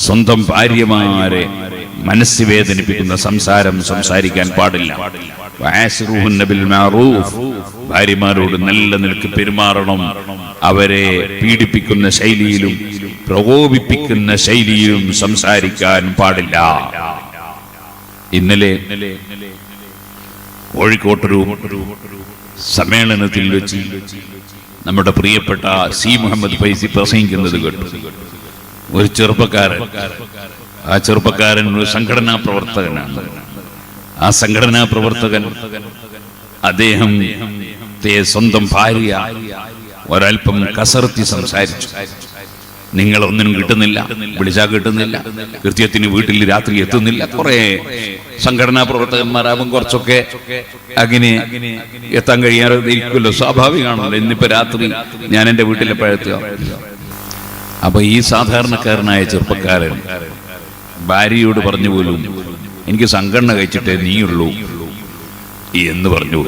സ്വന്തം ഭാര്യമാരെ മനസ്സ് വേദനിപ്പിക്കുന്ന സംസാരം സംസാരിക്കാൻ പാടില്ല. ഭാര്യമാരോട് നല്ല നിലക്ക് പെരുമാറണം. അവരെ പീഡിപ്പിക്കുന്ന ശൈലിയിലും പ്രകോപിപ്പിക്കുന്ന ശൈലിയിലും സംസാരിക്കാൻ പാടില്ല. ഇന്നലെ കോഴിക്കോട്ടൊരു സമ്മേളനത്തിൽ വെച്ച് നമ്മുടെ പ്രിയപ്പെട്ട സി മുഹമ്മദ് ഫൈസി പ്രസംഗിക്കുന്നത് കേട്ടു. ഒരു ചെറുപ്പക്കാരൻ, ആ ചെറുപ്പക്കാരൻ ഒരു സംഘടനാ പ്രവർത്തകനാണ്. ആ സംഘടനാ പ്രവർത്തകൻ അദ്ദേഹം സ്വന്തം ഭാര്യ ഒരൽപ്പം കസർത്തി സംസാരിച്ചു. നിങ്ങളൊന്നിനും കിട്ടുന്നില്ല, വിളിച്ചാൽ കിട്ടുന്നില്ല, കൃത്യത്തിന് വീട്ടിൽ രാത്രി എത്തുന്നില്ല. കുറെ സംഘടനാ പ്രവർത്തകന്മാരാകും കുറച്ചൊക്കെ അങ്ങനെ എത്താൻ കഴിയാതെ ഇരിക്കുമല്ലോ, സ്വാഭാവികമാണല്ലോ. ഇന്നിപ്പോ രാത്രി ഞാൻ എന്റെ വീട്ടിലെപ്പോഴെത്തുക. അപ്പൊ ഈ സാധാരണക്കാരനായ ചെറുപ്പക്കാരൻ ഭാര്യയോട് പറഞ്ഞു പോലും, എനിക്ക് സംഘടന കഴിച്ചിട്ടേ നീയുള്ളൂ എന്ന് പറഞ്ഞു.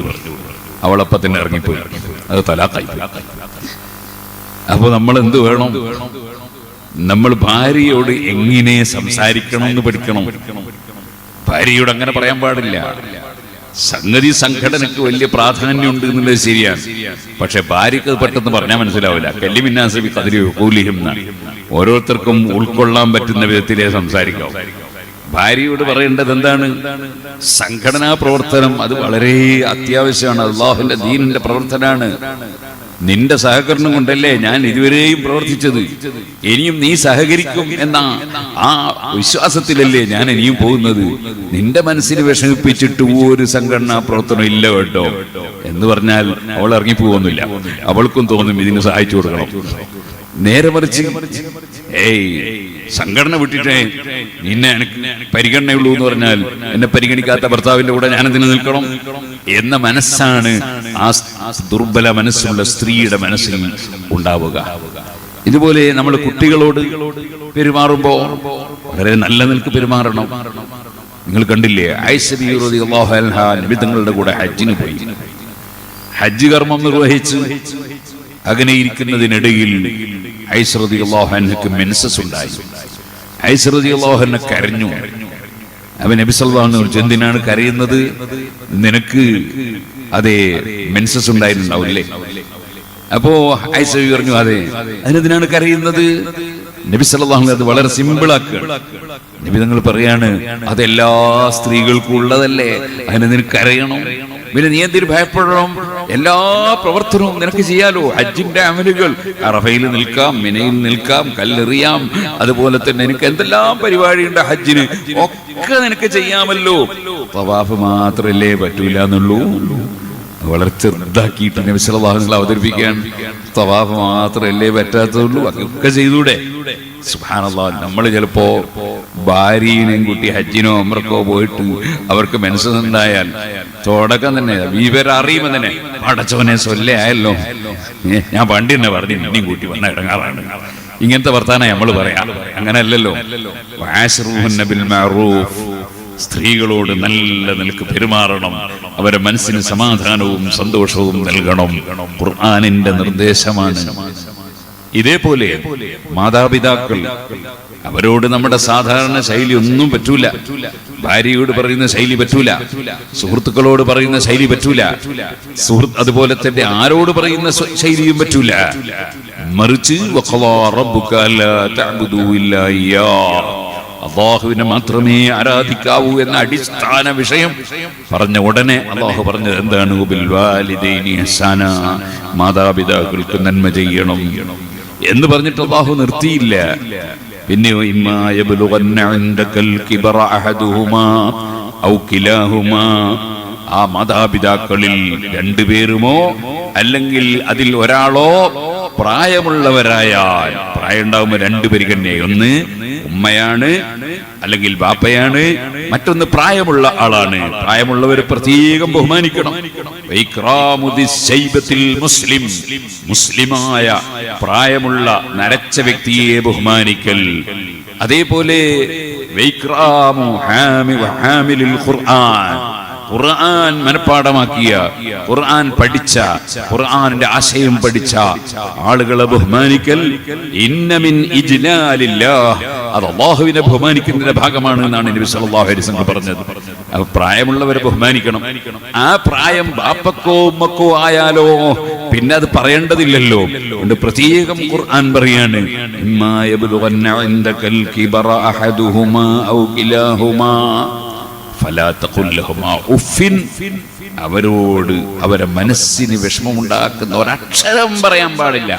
അവളപ്പ തന്നെ ഇറങ്ങിപ്പോയി. അത് തലാഖായി. അപ്പൊ നമ്മൾ എന്ത് വേണം? നമ്മൾ ഭാര്യയോട് എങ്ങനെ സംസാരിക്കണം എന്ന് പഠിക്കണം. ഭാര്യയോട് അങ്ങനെ പറയാൻ പാടില്ല. സംഗതി സംഘടനക്ക് വലിയ പ്രാധാന്യമുണ്ട് എന്നുള്ളത് ശരിയാണ്. പക്ഷെ ഭാര്യക്ക് അത് പെട്ടെന്ന് പറഞ്ഞാൽ മനസ്സിലാവില്ല. കല്ലിമിന്നാസബി കതിരി കൂലിഹിം. ഓരോരുത്തർക്കും ഉൾക്കൊള്ളാൻ പറ്റുന്ന വിധത്തിലേ സംസാരിക്കാം. ഭാര്യയോട് പറയേണ്ടത് എന്താണ്? സംഘടനാ പ്രവർത്തനം അത് വളരെ അത്യാവശ്യമാണ്. അള്ളാഹുവിന്റെ ദീനിന്റെ പ്രവർത്തനമാണ്. നിന്റെ സഹകരണം കൊണ്ടല്ലേ ഞാൻ ഇതുവരെയും പ്രവർത്തിച്ചത്. ഇനിയും നീ സഹകരിക്കും എന്ന ആ വിശ്വാസത്തിലല്ലേ ഞാൻ ഇനിയും പോകുന്നത്. നിന്റെ മനസ്സിൽ വിഷമിപ്പിച്ചിട്ട് ഒരു സംഘടനാ പ്രവർത്തനം ഇല്ല കേട്ടോ എന്ന് പറഞ്ഞാൽ അവൾ ഇറങ്ങിപ്പോകുന്നില്ല. അവൾക്കും തോന്നും ഇതിന് സഹായിച്ചു കൊടുക്കണം. നേരെ മറിച്ച് സംഘടന വിട്ടിട്ടേ നിന്നെ എനിക്ക് പരിഗണനയുള്ളൂ എന്ന് പറഞ്ഞാൽ എന്നെ പരിഗണിക്കാത്ത ഭർത്താവിന്റെ കൂടെ ഞാൻ എന്തിനു നിൽക്കണം എന്ന മനസ്സാണ് ആ ദുർബല മനസ്സുള്ള സ്ത്രീയുടെ മനസ്സിൽ ഉണ്ടാവുക. ഇതുപോലെ നമ്മൾ കുട്ടികളോട് പെരുമാറുമ്പോ വളരെ നല്ല നിൽക്ക് പെരുമാറണം. നിങ്ങൾ കണ്ടില്ലേ, ആയിഷ റളിയല്ലാഹു അൻഹാ നബി തങ്ങളുടെ കൂടെ ഹജ്ജിന് പോയി. ഹജ്ജ് കർമ്മം നിർവഹിച്ച് അങ്ങനെ ഇരിക്കുന്നതിനിടയിൽ ആയിഷ റളിയല്ലാഹു അൻഹയ്ക്ക് മെൻസസ് ഉണ്ടായി. ആയിഷ റളിയല്ലാഹു അൻഹ കരഞ്ഞു. അവൻ നബി സല്ലല്ലാഹു അലൈഹി വസല്ലം എന്തിനാണ് കരയുന്നത്? നിനക്ക് അതെ മെൻസസ് ഉണ്ടായിട്ടുണ്ടാവില്ലേ? അപ്പോ ആയിഷ പറഞ്ഞു, അതെ. അതിനെന്തിനാണ് കരയുന്നത്? നബി സല്ലല്ലാഹു അലൈഹി വസല്ലം അത് വളരെ സിമ്പിൾ ആക്കുകയാണ്. നബി തങ്ങൾ പറയാണ്, അതെല്ലാ സ്ത്രീകൾക്കും ഉള്ളതല്ലേ, അതിന് നിനക്ക് കരയണം? പിന്നെ നീ എന്തിനു ഭയപ്പെടണം? എല്ലാ പ്രവർത്തനവും നിനക്ക് ചെയ്യാലോ. ഹജ്ജിന്റെ അമലുകൾ, അറഫയിൽ നിൽക്കാം, മിനയിൽ നിൽക്കാം, കല്ലെറിയാം, അതുപോലെ തന്നെ എനിക്ക് എന്തെല്ലാം പരിപാടിയുണ്ട് ഹജ്ജിന്, ഒക്കെ നിനക്ക് ചെയ്യാമല്ലോ. തവാഫ് മാത്രല്ലേ പറ്റൂല എന്നുള്ളൂ. വളരെ ചെറുതാക്കിയിട്ട് നബി സല്ലല്ലാഹു അലൈഹി വസല്ലം അവതരിപ്പിക്കാൻ, തവാഫ് മാത്രല്ലേ പറ്റാത്തുള്ളൂ, ഒക്കെ ചെയ്തൂടെ? സുബ്ഹാനല്ലാഹ്. നമ്മൾ ചിലപ്പോ ഭാര്യനെയും കുട്ടി ഹജ്ജിനോ ഉംറക്കോ പോയിട്ട് അവർക്ക് മനസ്സുണ്ടായാൽ തുടക്കം തന്നെ വിവരം അറിയുമ്പോൾ തന്നെ അടച്ചവനെ സൊല്ലേ ആയല്ലോ, ഞാൻ പണ്ടി തന്നെ പറഞ്ഞു ഇനിയും കൂട്ടി വന്ന ഇടങ്ങാറാണ്. ഇങ്ങനത്തെ വർത്താനം നമ്മൾ പറയാം. അങ്ങനെയല്ലല്ലോ. വഅശ്റുഹുന്ന ബിൽ മഅറൂഫ്. സ്ത്രീകളോട് നല്ല നിലക്ക് പെരുമാറണം. അവരുടെ മനസ്സിന് സമാധാനവും സന്തോഷവും നൽകണം. ഖുർആനിന്റെ നിർദ്ദേശമാണ്. ഇതേപോലെ മാതാപിതാക്കൾ, അവരോട് നമ്മുടെ സാധാരണ ശൈലി ഒന്നും പറ്റൂല. ഭാര്യയോട് പറയുന്ന ശൈലി പറ്റൂല, സുഹൃത്തുക്കളോട് പറയുന്ന ശൈലി പറ്റൂല, അതുപോലെ തന്നെ ആരോട് പറയുന്ന ശൈലിയും പറ്റൂല. മറിച്ച് വഖളാ റബ്ബുക അല്ലാ തഅബുദൂ ഇല്ലാ ഇയ്യാഹ്, അല്ലാഹുവിനെ മാത്രമേ ആരാധിക്കാവൂ എന്ന അടിസ്ഥാന വിഷയം പറഞ്ഞ ഉടനെ അല്ലാഹു പറഞ്ഞത് എന്താണ്? ബിൽ വാലിദൈനി ഇഹ്സാനാ, മാതാപിതാക്കൾക്ക് നന്മ ചെയ്യണം എന്ന് പറഞ്ഞിട്ട് അല്ലാഹു നിർത്തിയില്ല. പിന്നെ ഇമ്മാ യബ്ലുഗന്ന ഇൻദകൽ കിബറ അഹദുഹുമാ ഔ കിലാഹുമാ, ആ മാതാപിതാക്കളിൽ രണ്ടുപേരുമോ അല്ലെങ്കിൽ അതിൽ ഒരാളോ പ്രായമുള്ളവരായാൽ, പ്രായം ഉണ്ടാകുമ്പോൾ രണ്ടു പരിഗണന, ഒന്ന് ഉമ്മയാണ് അല്ലെങ്കിൽ ബാപ്പയാണ്, മറ്റൊന്ന് പ്രായമുള്ള ആളാണ്. പ്രായമുള്ളവരെ പ്രത്യേകം ബഹുമാനിക്കണം. മുസ്ലിം, മുസ്ലിമായ പ്രായമുള്ള നരച്ച വ്യക്തിയെ ബഹുമാനിക്കൽ. അതേപോലെ ഖുർആൻ മനഃപ്പാഠമാക്കിയ, ഖുർആൻ പഠിച്ച, ഖുർആനിന്റെ ആശയം പഠിച്ച ആളുകളെ ബഹുമാനിക്കൽ ഇന്ന മിൻ ഇജ്ലാലില്ലാഹ്, അത് അല്ലാഹുവിനെ ബഹുമാനിക്കുന്നതിന്റെ ഭാഗമാണ് എന്നാണ് നബി സല്ലല്ലാഹു അലൈഹി വസല്ലം പറഞ്ഞത്. പ്രായമുള്ളവരെ ബഹുമാനിക്കണം. ആ പ്രായം ബാപ്പക്കോ ഉമ്മക്കോ ആയാലോ പിന്നെ അത് പറയേണ്ടതില്ലല്ലോ. അതുകൊണ്ട് പ്രത്യേകം ഖുർആൻ പറയാണ്, ഇമ്മാ യബ്ലുഗന്ന ഇൻദകൽ കിബറ അഹദുഹുമാ ഔ കിലാഹുമാ ഫലാ തഖുൽ ലഹുമാ ഉഫിൻ. അവരോട് അവരെ മനസ്സിന് വിഷമമുണ്ടാക്കുന്ന ഒരക്ഷരം പറയാൻ പാടില്ല,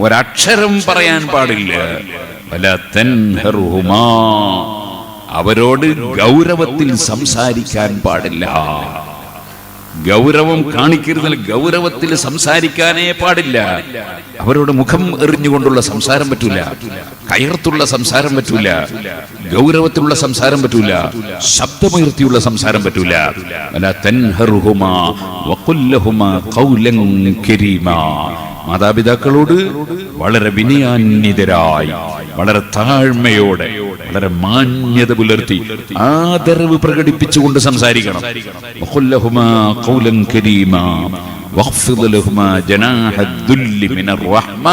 ഒരക്ഷരം പറയാൻ പാടില്ല. വലാ തൻഹറുഹുമാ, അവരോട് ഗൗരവത്തിൽ സംസാരിക്കാൻ പാടില്ല. ഗൗരവം കാണിക്കരുത്, ഗൗരവത്തിൽ സംസാരിക്കാനേ പാടില്ല. അവരോട് മുഖം എറിഞ്ഞുകൊണ്ടുള്ള സംസാരം പറ്റൂല, കയർത്തുള്ള സംസാരം പറ്റൂല, ഗൗരവത്തിലുള്ള സംസാരം പറ്റൂല, ശബ്ദമുയർത്തിയുള്ള സംസാരം പറ്റൂല. വലാ തൻഹറുഹുമാ വഖുൽ ലഹുമാ ഖൗലൻ കരീമാ, മാതാപിതാക്കളോട് വളരെ വിനയാന്വിതരായി, വളരെ താഴ്മയോടെ, വളരെ മാന്യത പുലർത്തി, ആദരവ് പ്രകടിപ്പിച്ചുകൊണ്ട് സംസാരിക്കണം. വഖുൽ ലഹുമാ ഖൗലൻ കരീമാ വഖ്ഫിദ് ലഹുമാ ജനാഹ ദുല്ലി മിനർ റഹ്മ,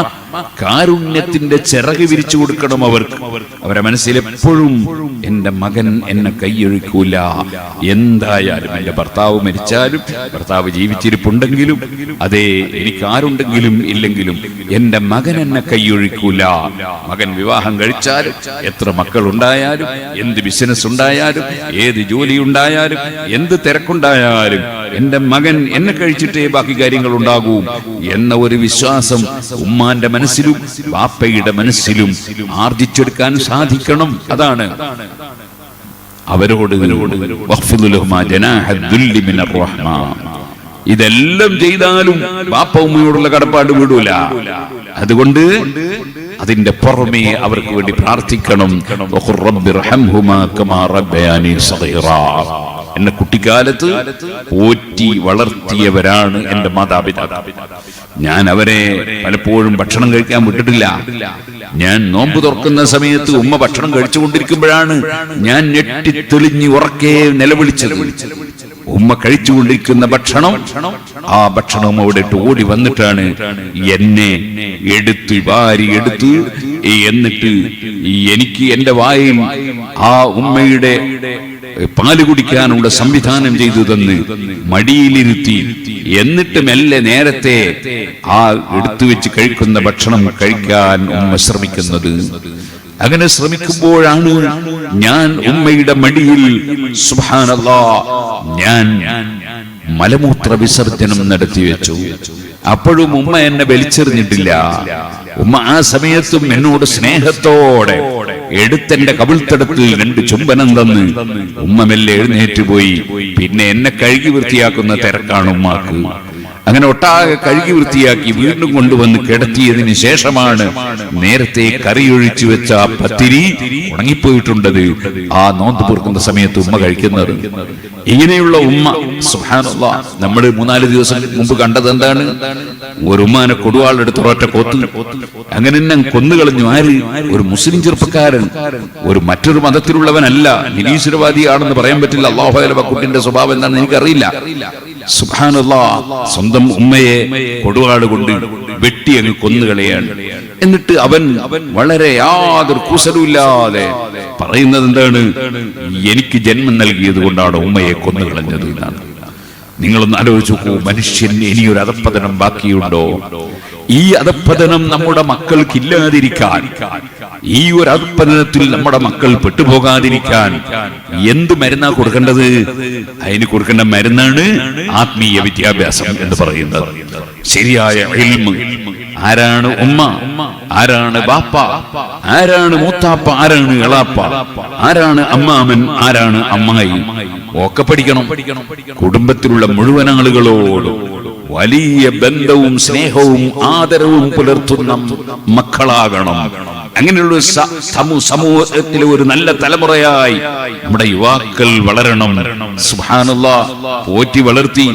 കാരുണ്യത്തിന്റെ ചിറക് വിരിച്ചു കൊടുക്കണം അവർക്ക്. അവരെ മനസ്സിൽ എപ്പോഴും എന്റെ മകൻ എന്നെ കൈയൊഴിക്കൂല, എന്തായാലും എന്റെ ഭർത്താവ് മരിച്ചാലും ഭർത്താവ് ജീവിച്ചിരിപ്പുണ്ടെങ്കിലും അതേ എനിക്ക് ആരുണ്ടെങ്കിലും ഇല്ലെങ്കിലും എന്റെ മകൻ എന്നെ കൈയൊഴിക്കൂല. മകൻ വിവാഹം കഴിച്ചാലും എത്ര മക്കളുണ്ടായാലും എന്ത് ബിസിനസ് ഉണ്ടായാലും ഏത് ജോലി ഉണ്ടായാലും എന്ത് തിരക്കുണ്ടായാലും എന്റെ മകൻ എന്നെ കഴിച്ചിട്ടേ ബാക്കി കാര്യങ്ങൾ ഉണ്ടാകൂ എന്ന ഒരു വിശ്വാസം ഉമ്മാന്റെ മനസ്സിലും ബാപ്പയുടെ മനസ്സിലും ആർജിച്ചെടുക്കാൻ സാധിക്കണം. അതാണ് അവരോട് ഇതെല്ലാം ചെയ്താലും ബാപ്പ ഉമ്മയോടുള്ള കടപ്പാട് വിടൂല. അതുകൊണ്ട് അതിന്റെ പുറമേ അവർക്ക് വേണ്ടി പ്രാർത്ഥിക്കണം. എന്നെ കുട്ടിക്കാലത്ത് പോറ്റി വളർത്തിയവരാണ് എന്റെ മാതാപിതാക്കൾ. ഞാൻ അവരെ പലപ്പോഴും ഭക്ഷണം കഴിക്കാൻ വിട്ടിട്ടില്ല. ഞാൻ നോമ്പ് തുറക്കുന്ന സമയത്ത് ഉമ്മ ഭക്ഷണം കഴിച്ചുകൊണ്ടിരിക്കുമ്പോഴാണ് ഞാൻ ഞെട്ടിത്തെളിഞ്ഞ് ഉറക്കെ നിലവിളിച്ചത്. ഉമ്മ കഴിച്ചുകൊണ്ടിരിക്കുന്ന ഭക്ഷണം, ആ ഭക്ഷണം അവിടെ ഇട്ട് ഓടി വന്നിട്ടാണ് എന്നെ എടുത്ത് വാരി എടുത്ത്, എന്നിട്ട് എനിക്ക് എന്റെ വായിൽ ആ ഉമ്മയുടെ പാല് കുടിക്കാനുള്ള സംവിധാനം ചെയ്തു തന്ന് മടിയിലിരുത്തി, എന്നിട്ട് മെല്ലെ നേരത്തെ ആ എടുത്തു വെച്ച് കഴിക്കുന്ന ഭക്ഷണം കഴിക്കാൻ ഉമ്മ ശ്രമിക്കുന്നത്. അങ്ങനെ ശ്രമിക്കുമ്പോഴാണ് ഞാൻ ഉമ്മയുടെ മടിയിൽ സുബ്ഹാനല്ലാഹ് ഞാൻ മലമൂത്ര വിസർജനം നടത്തി വെച്ചു. അപ്പോഴും ഉമ്മ എന്നെ വലിച്ചെറിഞ്ഞിട്ടില്ല. ഉമ്മ ആ സമയത്തും എന്നോട് സ്നേഹത്തോടെ എടുത്തെന്റെ കവിൾത്തടത്തിൽ 2 ചുംബനം തന്ന് ഉമ്മ മെല്ലെ എഴുന്നേറ്റ് പോയി. പിന്നെ എന്നെ കഴുകി വൃത്തിയാക്കുന്ന തിരക്കാണ് ഉമ്മാക്ക്. അങ്ങനെ ഒട്ടാകെ കഴുകി വൃത്തിയാക്കി വീണ്ടും കൊണ്ടുവന്ന് കിടത്തിയതിന് ശേഷമാണ് നേരത്തെ കറിയൊഴിച്ചു വെച്ച പത്തിരി ഉണങ്ങിപ്പോയിട്ടുണ്ടത് ആ നോമ്പ് തുറക്കുന്ന സമയത്ത് ഉമ്മ കഴിക്കുന്നത്. ഇങ്ങനെയുള്ള ഉമ്മ സുബ്ഹാനല്ലാഹ്. നമ്മൾ 3-4 ദിവസം മുമ്പ് കണ്ടത് എന്താണ്? ഒരു ഉമ്മാനെ കൊടുവാളെടുത്ത് ഒരൊറ്റ കൊത്ത്, അങ്ങനെ തന്നെ കൊന്നുകളഞ്ഞു. ആര്? ഒരു മുസ്ലിം ചെറുപ്പക്കാരൻ, ഒരു മറ്റൊരു മതത്തിലുള്ളവനല്ല, നിരീശ്വരവാദിയാണെന്ന് പറയാൻ പറ്റില്ല. അല്ലാഹു കുട്ടിന്റെ സ്വഭാവം എന്താണെന്ന് എനിക്കറിയില്ല. സുബ്ഹാനല്ലാഹ്. സ്വന്തം ഉമ്മയെ കൊടുവാള് കൊണ്ട് വെട്ടി അങ്ങ് കൊന്നുകളയാണ്. എന്നിട്ട് അവൻ വളരെ യാതൊരു കുസലുമില്ലാതെ പറയുന്നത് എന്താണ്? എനിക്ക് ജന്മം നൽകിയത് കൊണ്ടാണ് ഉമ്മയെ കൊന്നുകളഞ്ഞത് എന്നാണ്. നിങ്ങളൊന്ന് ആലോചിച്ച് നോക്കൂ, മനുഷ്യൻ ഇനിയൊരു അധപ്പതനം ബാക്കിയുണ്ടോ? ഈ അധപ്പതനം നമ്മുടെ മക്കൾക്കില്ലാതിരിക്കാൻ, ഈ ഒരു അധപ്പതനത്തിൽ നമ്മുടെ മക്കൾ പെട്ടുപോകാതിരിക്കാൻ എന്ത് മരുന്നാ കൊടുക്കേണ്ടത്? അതിന് കൊടുക്കേണ്ട മരുന്നാണ് ആത്മീയ വിദ്യാഭ്യാസം എന്ന് പറയുന്നത്. ശരിയായ ഇൽമ്. ആരാണ് ഉമ്മ, ആരാണ് ബാപ്പ, ആരാണ് മൂത്താപ്പ, ആരാണ് എളാപ്പ, ആരാണ് അമ്മാമൻ, ആരാണ് അമ്മായി, ഒക്കെ പഠിക്കണം. കുടുംബത്തിലുള്ള മുഴുവൻ ആളുകളോടും വലിയ ബന്ധവും സ്നേഹവും ആദരവും പുലർത്തുന്ന മക്കളാകണം. അങ്ങനെയുള്ള സമൂഹത്തിലെ ഒരു നല്ല തലമുറയായി നമ്മുടെ യുവാക്കൾ വളരണം. സുബ്ഹാനല്ലാഹ്, പോറ്റി വളർത്തി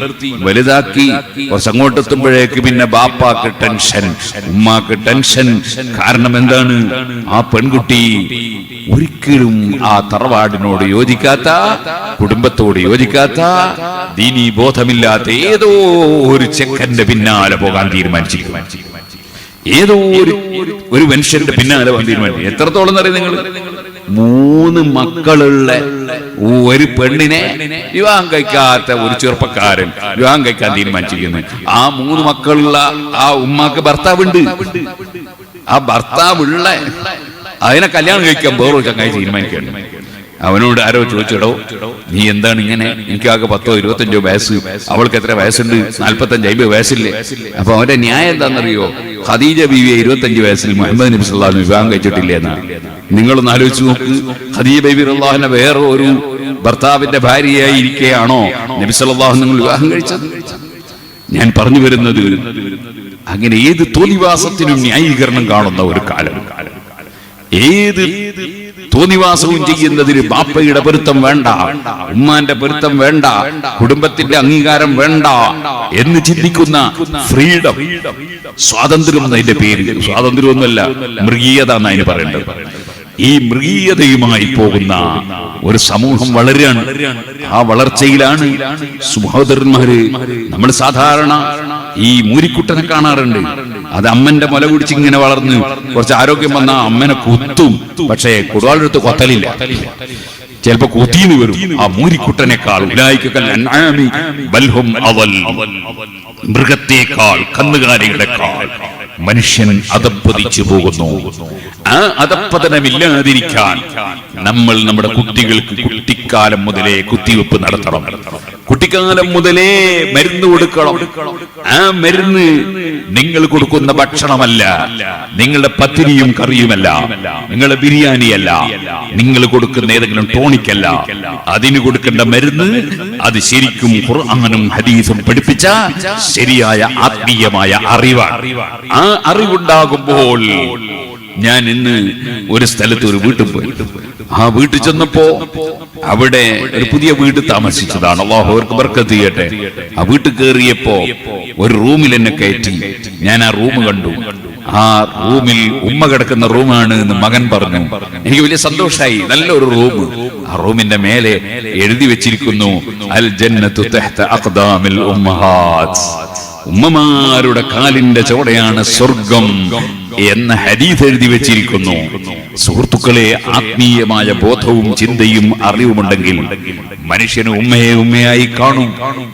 വലുതാക്കി കുറച്ച് അങ്ങോട്ടെത്തുമ്പോഴേക്ക് പിന്നെ ബാപ്പാക്ക് ടെൻഷൻ, ഉമ്മാക്ക് ടെൻഷൻ. കാരണം എന്താണ്? ആ പെൺകുട്ടി ഒരിക്കലും ആ തറവാടിനോട് യോജിക്കാത്ത, കുടുംബത്തോട് യോജിക്കാത്ത, ദീനീ ബോധമില്ലാത്ത ഏതോ ഒരു ചെക്കന്റെ പിന്നാലെ പോകാൻ തീരുമാനിച്ചിരിക്കും. ഏതോ ഒരു മനുഷ്യന്റെ പിന്നാലെ പോകാൻ തീരുമാനിക്കും. എത്രത്തോളം അറിയാം നിങ്ങൾ? 3 മക്കളുള്ള ഒരു പെണ്ണിനെ വിവാഹം കഴിക്കാത്ത ഒരു ചെറുപ്പക്കാരൻ വിവാഹം കഴിക്കാൻ തീരുമാനിച്ചിരിക്കുന്നത്. ആ 3 മക്കളുള്ള ആ ഉമ്മാക്ക് ഭർത്താവുണ്ട്. ആ ഭർത്താവുള്ള അതിനെ കല്യാണം കഴിക്കാൻ വേറൊരു ചങ്ങായി തീരുമാനിക്കുകയാണ്. അവനോട് ആരോ ചോദിച്ചടോ, നീ എന്താണ് ഇങ്ങനെ? എനിക്കാകെ 10-25 വയസ്സ്, അവൾക്ക് എത്ര വയസ്സുണ്ട്? 45-50 വയസ്സില്ലേ? അപ്പൊ അവന്റെ ന്യായം എന്താണെന്നറിയോ? ഖദീജ ബീവിയെ 25 വയസ്സിൽ മുഹമ്മദ് നബി സല്ലല്ലാഹു അലൈഹി വസല്ലം വിവാഹം കഴിച്ചിട്ടില്ല എന്നാണ്. നിങ്ങളൊന്ന് ആലോചിച്ച് നോക്ക്. ഖദീജ ബീവി റളിയല്ലാഹു അൻഹ വേറെ ഒരു ഭർത്താവിന്റെ ഭാര്യയായി ഇരിക്കുകയാണോ നബി സല്ലല്ലാഹു അലൈഹി വസല്ലം വിവാഹം കഴിച്ചത്? ഞാൻ പറഞ്ഞു വരുന്നത്, അങ്ങനെ ഏത് തോന്നിവാസത്തിനും ന്യായീകരണം കാണുന്ന ഒരു കാലം, ഏത് തോന്നിവാസവും ചെയ്യുന്നതിന് ബാപ്പയുടെ പൊരുത്തം വേണ്ട, ഉമ്മാന്റെ പൊരുത്തം വേണ്ട, കുടുംബത്തിന്റെ അംഗീകാരം വേണ്ട എന്ന് ചിന്തിക്കുന്ന ഫ്രീഡം, സ്വാതന്ത്ര്യം എന്നതിന്റെ പേര്. സ്വാതന്ത്ര്യമൊന്നുമല്ല, മൃഗീയത എന്ന് അതിന് പറയേണ്ടത്. ഈ മൃഗീയതയുമായി പോകുന്ന ഒരു സമൂഹം വളരാണ്. ആ വളർച്ചയിലാണ് സഹോദരന്മാര്, നമ്മൾ സാധാരണ ഈ മൂരിക്കുട്ടനെ കാണാറുണ്ട്. അത് അമ്മന്റെ മുല കുടിച്ച് ഇങ്ങനെ വളർന്ന് കുറച്ച് ആരോഗ്യം വന്ന അമ്മനെ കുത്തും. പക്ഷേ കുടവാളെടുത്ത് കൊത്തലില്ല, ചിലപ്പോ കുത്തിന്ന് വരും. ആ മൂരിക്കുട്ടനേക്കാൾ മൃഗത്തേക്കാൾ, കന്നുകാലികളെക്കാൾ മനുഷ്യൻ അധപ്പതിച്ചു പോകുന്നു. ആ അധപ്പതനമില്ലാതിരിക്കാൻ നമ്മൾ നമ്മുടെ കുട്ടികൾക്ക് കുട്ടിക്കാലം മുതലേ കുത്തിവെപ്പ് നടത്തണം. കുട്ടിക്കാലം മുതലേ മരുന്ന് കൊടുക്കണം. ആ മരുന്ന് നിങ്ങൾ കൊടുക്കുന്ന ഭക്ഷണമല്ല, നിങ്ങളുടെ പത്തിരിയും കറിയുമല്ല, നിങ്ങളുടെ ബിരിയാണിയല്ല, നിങ്ങൾ കൊടുക്കുന്ന ഏതെങ്കിലും ടോണിക്കല്ല. അതിന് കൊടുക്കേണ്ട മരുന്ന് അത് ശരിക്കും ഖുർആനും ഹദീസും പഠിപ്പിച്ച ശരിയായ ആത്മീയമായ അറിവാണ്. ആ അറിവുണ്ടാകുമ്പോൾ, ഞാൻ ഇന്ന് ഒരു സ്ഥലത്ത് ഒരു വീട്ടിൽ പോയി. ആ വീട്ടിൽ ചെന്നപ്പോ അവിടെ ഒരു പുതിയ വീട് താമസിച്ചതാണ്. അല്ലാഹു അവർക്ക് ബർക്കത്ത് ചെയ്യട്ടെ. ആ വീട്ടിൽ കയറിയപ്പോ ഒരു റൂമിൽ എന്നെ കയറ്റി. ഞാൻ ആ റൂം കണ്ടു. ആ റൂമിൽ ഉമ്മ കിടക്കുന്ന റൂമാണ് എന്ന് മകൻ പറഞ്ഞു. എനിക്ക് വലിയ സന്തോഷമായി. നല്ലൊരു റൂം. ആ റൂമിന്റെ മേലെ എഴുതി വെച്ചിരിക്കുന്നു, അൽ ജന്നത്തു തഹ്ത അഖ്ദാമിൽ ഉമ്മഹാത്ത്. ഉമ്മമാരുടെ കാലിന്റെ ചോടയാണ് സ്വർഗം എന്ന ഹദീസ് എഴുതി വെച്ചിരിക്കുന്നു. സുഹൃത്തുക്കളെ, ആത്മീയമായ ബോധവും ചിന്തയും അറിവുമുണ്ടെങ്കിൽ മനുഷ്യന് ഉമ്മയെ ഉമ്മയായി കാണും,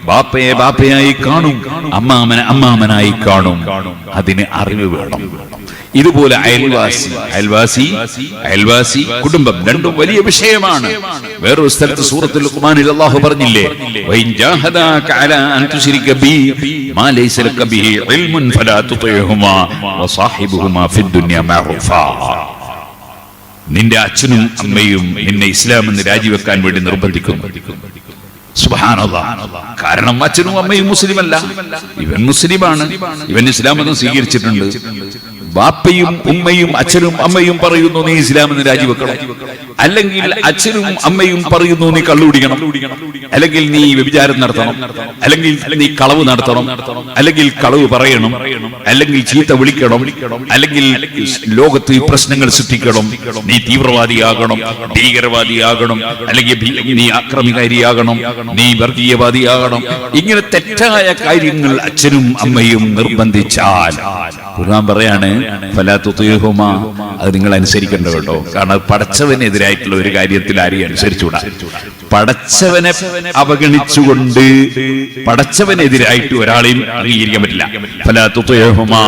ബാപ്പയെ ബാപ്പയായി കാണും, അമ്മാമനെ അമ്മാമനായി കാണും. അതിന് അറിവ് വേണം. ഇതുപോലെ അയൽവാസി കുടുംബം രണ്ടും വലിയ വിഷയമാണ്. വേറൊരു സ്ഥലത്ത് സൂറത്തുൽ ലുഖ്മാനിൽ അല്ലാഹു പറഞ്ഞില്ലേ, വൈൻ ജാഹദാക അലാ അൻ തുശ്രിക ബി മാ ലൈസ ലക ബിഹി ഇൽമുൻ ഫലാ തുതിഉഹുമാ വസാഹിബുഹുമാ ഫിദ് ദുനിയ മഅറൂഫാ. നിന്റെ അച്ഛനും അമ്മയും നിന്നെ ഇസ്ലാമെന്ന് രാജിവെക്കാൻ വേണ്ടി നിർബന്ധിക്കുന്നു. സുബ്ഹാനല്ലാഹ്. കാരണം അച്ഛനും അമ്മയും മുസ്ലിമല്ല, ഇവൻ മുസ്ലിമാണ്, ഇവൻ ഇസ്ലാമെന്ന് സ്വീകരിച്ചിട്ടുണ്ട്. ബാപ്പയും ഉമ്മയും അച്ഛനും അമ്മയും പറയുന്നു നീ ഇസ്ലാമെന്ന് രാജിവെക്കണം, അല്ലെങ്കിൽ അച്ഛനും അമ്മയും പറയുന്നു നീ കള്ളുകുടിക്കണം, അല്ലെങ്കിൽ നീ വ്യഭിചാരം നടത്തണം, അല്ലെങ്കിൽ നീ കളവ് നടത്തണം, അല്ലെങ്കിൽ കളവ് പറയണം, അല്ലെങ്കിൽ ചീത്ത വിളിക്കണം, അല്ലെങ്കിൽ ലോകത്ത് പ്രശ്നങ്ങൾ സൃഷ്ടിക്കണം, നീ തീവ്രവാദിയാകണം, ഭീകരവാദിയാകണം, അല്ലെങ്കിൽ നീ ആക്രമികാരിയാകണം, നീ വർഗീയവാദിയാകണം. ഇങ്ങനെ തെറ്റായ കാര്യങ്ങൾ അച്ഛനും അമ്മയും നിർബന്ധിച്ചാൽ ഖുർആൻ പറയാണ് ഫലാ തുതിഉഹുമാ, അത് നിങ്ങൾ അനുസരിക്കേണ്ട കേട്ടോ. കാരണം പടച്ചവനെതിരായിട്ടുള്ള ഒരു കാര്യത്തിൽ ആരെയും അനുസരിച്ചുകൂടാ. പടച്ചവനെ അവഗണിച്ചുകൊണ്ട് പടച്ചവനെതിരായിട്ട് ഒരാളെയും അംഗീകരിക്കാൻ പറ്റില്ല. ഫലാ തുതിഉഹുമാ.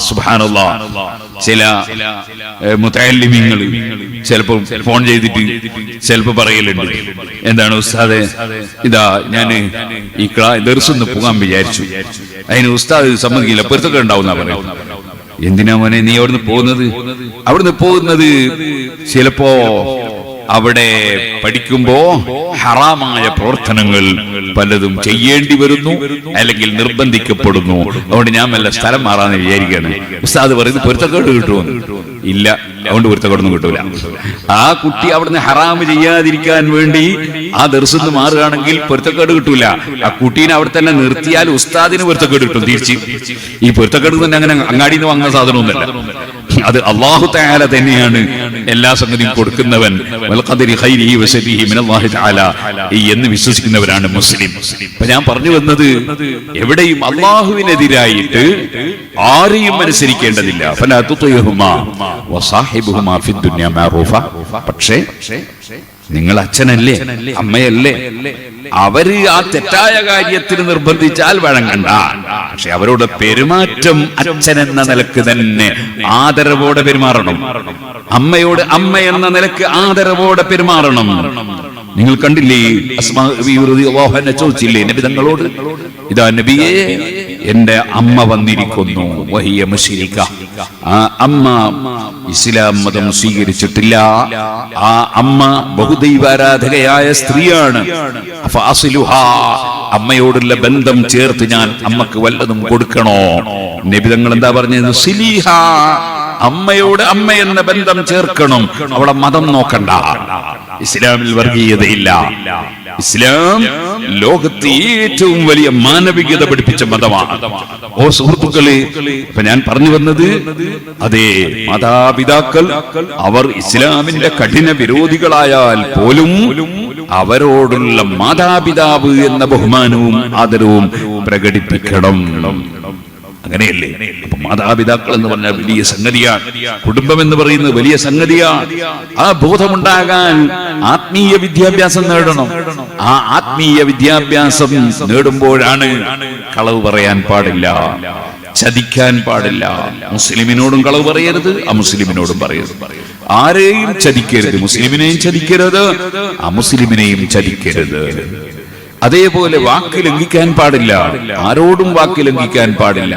സുബ്ഹാനല്ലാഹ്. ചില മുതഅല്ലിമീങ്ങൾ ചിലപ്പോൾ ഫോൺ ചെയ്തിട്ട് ചിലപ്പോൾ പറയലുണ്ട്, എന്താണ് ഉസ്താദെ, ഇതാ ഞാൻ ഈ ദർസിന്ന് പോകാൻ വിചാരിച്ചു, അതിന് ഉസ്താദ് സമ്മതിക്കില്ല, പൊരുത്തം ഉണ്ടാവുന്ന പറയും. എന്തിനാ മോനെ നീ അവിടുന്ന് പോകുന്നത്? അവിടുന്ന് പോകുന്നത് ചിലപ്പോ അവിടെ പഠിക്കുമ്പോ ഹറാമായ പ്രവർത്തനങ്ങൾ പലതും ചെയ്യേണ്ടി വരുന്നു, അല്ലെങ്കിൽ നിർബന്ധിക്കപ്പെടുന്നു. അതുകൊണ്ട് ഞാൻ വല്ല സ്ഥലം മാറാന്ന് വിചാരിക്കുകയാണ്. ഉസ്താദ് പറയുന്നത് പൊരുത്തക്കേട് കിട്ടുമെന്ന്. ഇല്ല, അതുകൊണ്ട് പൊരുത്തക്കേടൊന്നും കിട്ടൂല. ആ കുട്ടി അവിടുന്ന് ഹറാമ് ചെയ്യാതിരിക്കാൻ വേണ്ടി ആ ദർസിൽ നിന്ന് മാറുകയാണെങ്കിൽ പൊരുത്തക്കേട് കിട്ടൂല. ആ കുട്ടീനെ അവിടെ തന്നെ നിർത്തിയാൽ ഉസ്താദിന് പൊരുത്തക്കേട് കിട്ടും തിരിച്ച്. ഈ പൊരുത്തക്കേട് തന്നെ അങ്ങനെ അങ്ങാടിയിൽ നിന്ന് വാങ്ങുന്ന സാധനമൊന്നുമല്ല. അത് അല്ലാഹു തആല തന്നെയാണ് എല്ലാ സംഗതിയും കൊടുക്കുന്നവൻ. എന്ന് വിശ്വസിക്കുന്നവരാണ് മുസ്ലിം. അപ്പൊ ഞാൻ പറഞ്ഞു വന്നത്, എവിടെയും അള്ളാഹുവിനെതിരായിട്ട് ആരെയും അനുസരിക്കേണ്ടതില്ല. പക്ഷേ നിങ്ങൾ അച്ഛനല്ലേ അമ്മയല്ലേ, അവര് ആ തെറ്റായ കാര്യത്തിന് നിർബന്ധിച്ചാൽ വഴങ്ങണ്ട. പക്ഷെ അവരോട് പെരുമാറ്റം അച്ഛൻ എന്ന നിലക്ക് തന്നെ ആദരവോടെ പെരുമാറണം. അമ്മയോട് അമ്മ എന്ന നിലക്ക് ആദരവോടെ പെരുമാറണം. നിങ്ങൾ കണ്ടില്ലേ, അസ്മാ റളിയല്ലാഹു അൻഹ ചോദിച്ചില്ലേ നബി തങ്ങളോട്, ഇതാ നബിയേ എന്റെ അമ്മ വന്നിരിക്കുന്നു, വഹിയ മുശ്രിക. ആ അമ്മ ഇസ്ലാം മതം സ്വീകരിച്ചിട്ടില്ല. ആ അമ്മ ബഹുദൈവാരാധകയായ സ്ത്രീയാണ്. ഫഅസിലുഹാ, അമ്മയോടുള്ള ബന്ധം ചേർത്ത് ഞാൻ അമ്മക്ക് വല്ലതും കൊടുക്കണോ? നബി തങ്ങൾ എന്താ പറഞ്ഞത്? സിലിഹ, അമ്മയോട് അമ്മ എന്ന ബന്ധം ചേർക്കണം. അവിടെ മതം നോക്കണ്ട. ഇസ്ലാമിൽ വർഗീയതയില്ല. ഇസ്ലാം ലോകത്തെ ഏറ്റവും വലിയ മാനവികത പഠിപ്പിച്ച മതമാണ്. ഓ സുഹൃത്തുക്കളെ, ഇപ്പൊ ഞാൻ പറഞ്ഞു വന്നത്, അതെ, മാതാപിതാക്കൾ അവർ ഇസ്ലാമിന്റെ കഠിന വിരോധികളായാൽ പോലും അവരോടുള്ള മാതാപിതാവ് എന്ന ബഹുമാനവും ആദരവും പ്രകടിപ്പിക്കണം. അങ്ങനെയല്ലേ? അപ്പൊ മാതാപിതാക്കൾ എന്ന് പറഞ്ഞാൽ വലിയ സംഗതിയാണ്. കുടുംബം എന്ന് പറയുന്നത് വലിയ സംഗതിയാണ്. ആ ബോധമുണ്ടാകാൻ ആത്മീയ വിദ്യാഭ്യാസം നേടണം. ആ ആത്മീയ വിദ്യാഭ്യാസം നേടുമ്പോഴാണ് കളവ് പറയാൻ പാടില്ല, ചതിക്കാൻ പാടില്ല. മുസ്ലിമിനോടും കളവ് പറയരുത്, അമുസ്ലിമിനോടും പറയരുത്. ആരെയും ചതിക്കരുത്. മുസ്ലിമിനെയും ചതിക്കരുത്, അമുസ്ലിമിനെയും ചതിക്കരുത്. അതേപോലെ വാക്ക് ലംഘിക്കാൻ പാടില്ല. ആരോടും വാക്ക് ലംഘിക്കാൻ പാടില്ല.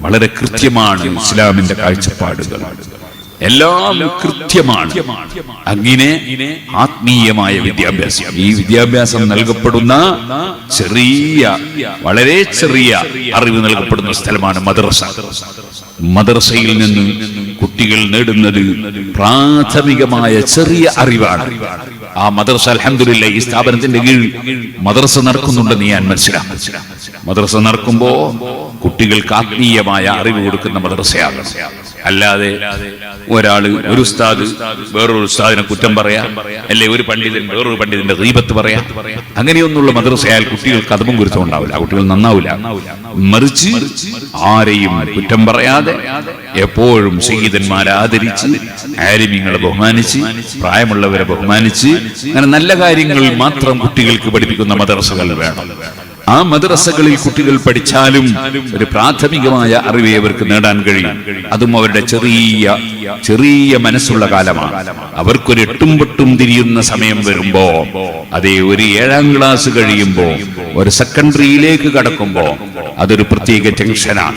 വളരെ കൃത്യമാണ് ഇസ്ലാമിന്റെ കാഴ്ചപ്പാടുകൾ. എല്ലാം കൃത്യമാണ്. അങ്ങനെ ആത്മീയമായ വിദ്യാഭ്യാസം, ഈ വിദ്യാഭ്യാസം നൽകപ്പെടുന്ന ചെറിയ, വളരെ ചെറിയ അറിവ് നൽകപ്പെടുന്ന സ്ഥലമാണ് മദ്രസ. മദ്രസയിൽ നിന്ന് കുട്ടികൾ നേടുന്നത് പ്രാഥമികമായ ചെറിയ അറിവാണ്. ആ മദ്രസ അൽഹംദുലില്ലാഹ് ഈ സ്ഥാപനത്തിന്റെ കീഴിൽ മദ്രസ നടക്കുന്നുണ്ടെന്ന് ഞാൻ മനസ്സിലാക്കി. മദ്രസ നടക്കുമ്പോ കുട്ടികൾക്ക് ആത്മീയമായ അറിവ് കൊടുക്കുന്ന മദ്രസയാണ്. അല്ലാതെ ഒരാള്, ഒരു ഉസ്താദ് വേറൊരു ഉസ്താദിനെ കുറ്റം പറയാ, അല്ലെ ഒരു പണ്ഡിതൻ വേറൊരു പണ്ഡിതന്റെ ഗീബത്ത് പറയാ, അങ്ങനെയൊന്നുള്ള മദ്രസയാൽ കുട്ടികൾക്ക് അതും ഗുരുത്വം ഉണ്ടാവില്ല. കുട്ടികൾ നന്നാവില്ല. മറിച്ച് ആരെയും കുറ്റം പറയാതെ എപ്പോഴും സയ്യിദന്മാരെ ആദരിച്ച്, ആലിമീങ്ങളെ ബഹുമാനിച്ച്, പ്രായമുള്ളവരെ ബഹുമാനിച്ച്, അങ്ങനെ നല്ല കാര്യങ്ങൾ മാത്രം കുട്ടികൾക്ക് പഠിപ്പിക്കുന്ന മദ്രസകൾ വേണം. ആ മദ്രസകളിൽ കുട്ടികൾ പഠിച്ചാലും ഒരു പ്രാഥമികമായ അറിവ് അവർക്ക് നേടാൻ കഴിയും. അതും അവരുടെ ചെറിയ മനസ്സുള്ള കാലമാണ്. അവർക്കൊരു എട്ടും പൊട്ടും തിരിയുന്ന സമയം വരുമ്പോ, അതേ ഒരു 7ാം ക്ലാസ് കഴിയുമ്പോ, ഒരു സെക്കൻഡറിയിലേക്ക് കടക്കുമ്പോ അതൊരു പ്രത്യേക ടെൻഷനാണ്.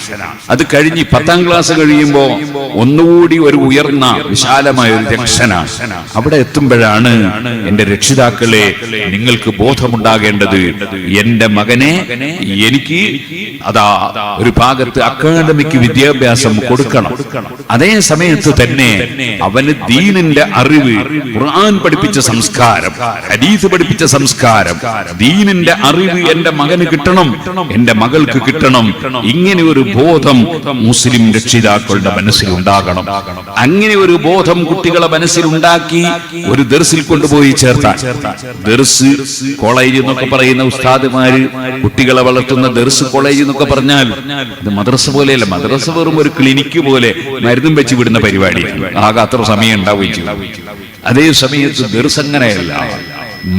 അത് കഴിഞ്ഞ് 10ാം ക്ലാസ് കഴിയുമ്പോ ഒന്നുകൂടി ഒരു ഉയർന്ന വിശാലമായ ഒരു ടെൻഷനാണ്. അവിടെ എത്തുമ്പോഴാണ് എന്റെ രക്ഷിതാക്കളെ, നിങ്ങൾക്ക് ബോധമുണ്ടാകേണ്ടത്, എന്റെ മകനെ എനിക്ക് അതാ ഒരു ഭാഗത്ത് അക്കാഡമിക് വിദ്യാഭ്യാസം കൊടുക്കണം. അതേ സമയത്ത് തന്നെ അവന് ദീനിന്റെ അറിവ്, ഖുർആൻ പഠിപ്പിച്ച സംസ്കാരം, ഹദീസ് പഠിപ്പിച്ച സംസ്കാരം, ദീനിന്റെ അറിവ് എന്റെ മകന് കിട്ടണം, എന്റെ മകൾക്ക് കിട്ടണം. ഇങ്ങനെ ഒരു ബോധം മുസ്ലിം രക്ഷിതാക്കളുടെ മനസ്സിലുണ്ടാകണം. അങ്ങനെ ഒരു ബോധം കുട്ടികളെ മനസ്സിലുണ്ടാക്കി ഒരു ദർസിൽ കൊണ്ടുപോയി ചേർത്താൽ, ദർസ് കോളേജ് എന്നൊക്കെ പറയുന്ന ഉസ്താദുമാര് കുട്ടികളെ വളർത്തുന്ന ദർസ് കോളേജ് എന്നൊക്കെ പറഞ്ഞാൽ ഇത് മദ്രസ പോലെയല്ല. മദ്രസ വെറും ഒരു ക്ലിനിക്ക് പോലെ മരുന്നും വെച്ച് വിടുന്ന പരിപാടി. ആകെ അത്ര സമയം ഉണ്ടാവുകയും ചെയ്യും. അതേ സമയത്ത് ദർസ് അങ്ങനെയല്ല,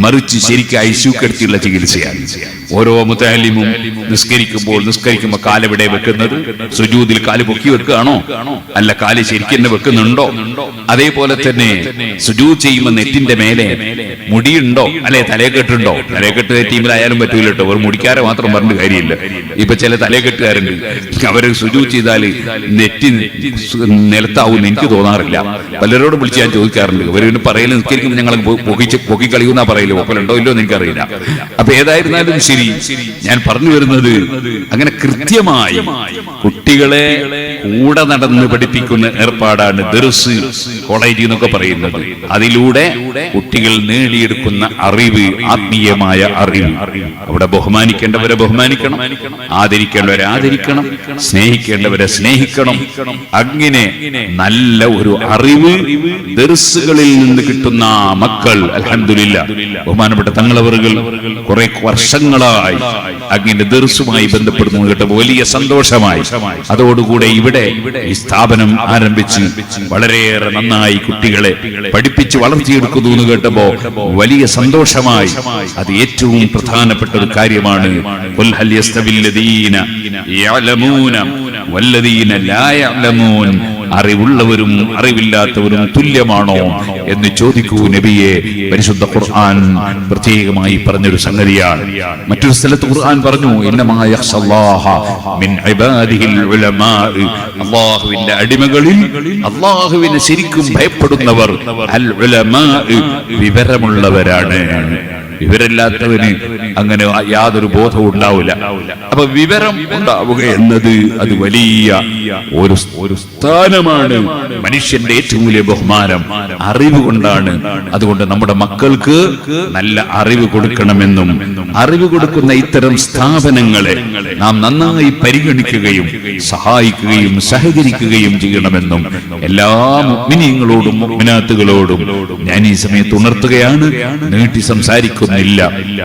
മറിച്ച് ശരിക്കും ഐസിയുക്കെടുത്തിയുള്ള ചികിത്സയാണ്. ഓരോ മുതഅല്ലിമും നിസ്കരിക്കുമ്പോൾ കാലെവിടെ വെക്കുന്നത്? സുജൂദിൽ കാല് പൊക്കി വെക്കുകയാണോ? അല്ല, കാല് ശരിക്കും തന്നെ വെക്കുന്നുണ്ടോ? അതേപോലെ തന്നെ സുജൂദ് ചെയ്യുമ്പോൾ നെറ്റിന്റെ മേലെ മുടിയുണ്ടോ അല്ലെ തലയെക്കെട്ടുണ്ടോ? തലയെക്കെട്ട് ടീമിലായാലും പറ്റൂല കേട്ടോ, ഒരു മുടിക്കാരെ മാത്രം പറഞ്ഞിട്ട് കാര്യമില്ല. ഇപ്പൊ ചില തലയെക്കെട്ടുകാരുണ്ട്, അവര് സുജൂദ് ചെയ്താല് നെറ്റി നിലത്താവും എനിക്ക് തോന്നാറില്ല. പലരോടും വിളിച്ച് ഞാൻ ചോദിക്കാറുണ്ട്, ഇവര് പറയല് നിൽക്കും ഞങ്ങൾ പൊക്കി കളിയുന്നാ പറയല്, ഒപ്പലുണ്ടോ ഇല്ലോ എന്ന് എനിക്കറിയില്ല. അപ്പൊ ഏതായിരുന്നാലും ശരി, ഞാൻ പറഞ്ഞു വരുന്നത് അങ്ങനെ കൃത്യമായി കുട്ടികളെ കൂടെ നടന്ന് പഠിപ്പിക്കുന്ന ഏർപ്പാടാണ് ദർസ്, കോളേജ് എന്നൊക്കെ പറയുന്നത്. അതിലൂടെ കുട്ടികൾ നേടിയെടുക്കുന്ന അറിവ്, ആത്മീയമായ അറിവ്. അവിടെ ബഹുമാനിക്കേണ്ടവരെ ബഹുമാനിക്കണം, ആദരിക്കേണ്ടവരെ ആദരിക്കണം, സ്നേഹിക്കേണ്ടവരെ സ്നേഹിക്കണം. അങ്ങനെ നല്ല ഒരു അറിവ് ദർസുകളിൽ നിന്ന് കിട്ടുന്ന മക്കൾ അൽഹംദുലില്ലാ, ബഹുമാനപ്പെട്ട തങ്ങളവറുകൾ കുറെ വർഷങ്ങളായി അങ്ങനെ ദർസുമായി ബന്ധപ്പെടുന്നു കേട്ടപ്പോൾ വലിയ സന്തോഷമായി. അതോടുകൂടെ ഇവിടെ ഈ സ്ഥാപനം ആരംഭിച്ച് വളരെയേറെ നന്നായി കുട്ടികളെ പഠിപ്പിച്ച് വളർത്തിയെടുക്കുന്നു എന്ന് കേട്ടപ്പോ വലിയ സന്തോഷമായി. അത് ഏറ്റവും പ്രധാനപ്പെട്ട ഒരു കാര്യമാണ്. ഖുൽ ഹൽ യസ്തവില്ലദീന യഅലമൂന വല്ലദീന ലാ യഅലമൂൻ, അറിവുള്ളവരും അറിവില്ലാത്തവരും തുല്യമാണോ എന്ന് ചോദിക്കൂ നബിയെ. പരിശുദ്ധ ഖുർആൻ പ്രത്യേകമായി പറഞ്ഞൊരു സംഗതിയാണ്. മറ്റൊരു സ്ഥലത്ത് ഖുർആൻ പറഞ്ഞു, ഇന്നമാ യഖ്ശല്ലാഹ മിൻ ഇബാദിഹിൽ ഉലമാ, അല്ലാഹുവിന്റെ അടിമകളിൽ അല്ലാഹുവിനെ ശരിക്കും ഭയപ്പെടുന്നവർ അൽ ഉലമാ, വിവരമുള്ളവരാണ്. വിവരമില്ലാത്തവന് അങ്ങനെ യാതൊരു ബോധവും ഉണ്ടാവില്ല. അപ്പൊ വിവരം ഉണ്ടാവുക എന്നത് അത് വലിയ ഒരു സ്ഥാനമാണ്. മനുഷ്യന്റെ ഏറ്റവും വലിയ ബഹുമാനം അറിവ് കൊണ്ടാണ്. അതുകൊണ്ട് നമ്മുടെ മക്കൾക്ക് നല്ല അറിവ് കൊടുക്കണമെന്നും അറിവ് കൊടുക്കുന്ന ഇത്തരം സ്ഥാപനങ്ങളെ നാം നന്നായി പരിഗണിക്കുകയും സഹായിക്കുകയും സഹകരിക്കുകയും ചെയ്യണമെന്നും എല്ലാ മുഅ്മിനീങ്ങളോടും മുഅ്മിനാത്തുകളോടും ഞാൻ ഈ സമയത്ത് ഉണർത്തുകയാണ്. നീട്ടി സംസാരിക്കുന്നില്ല.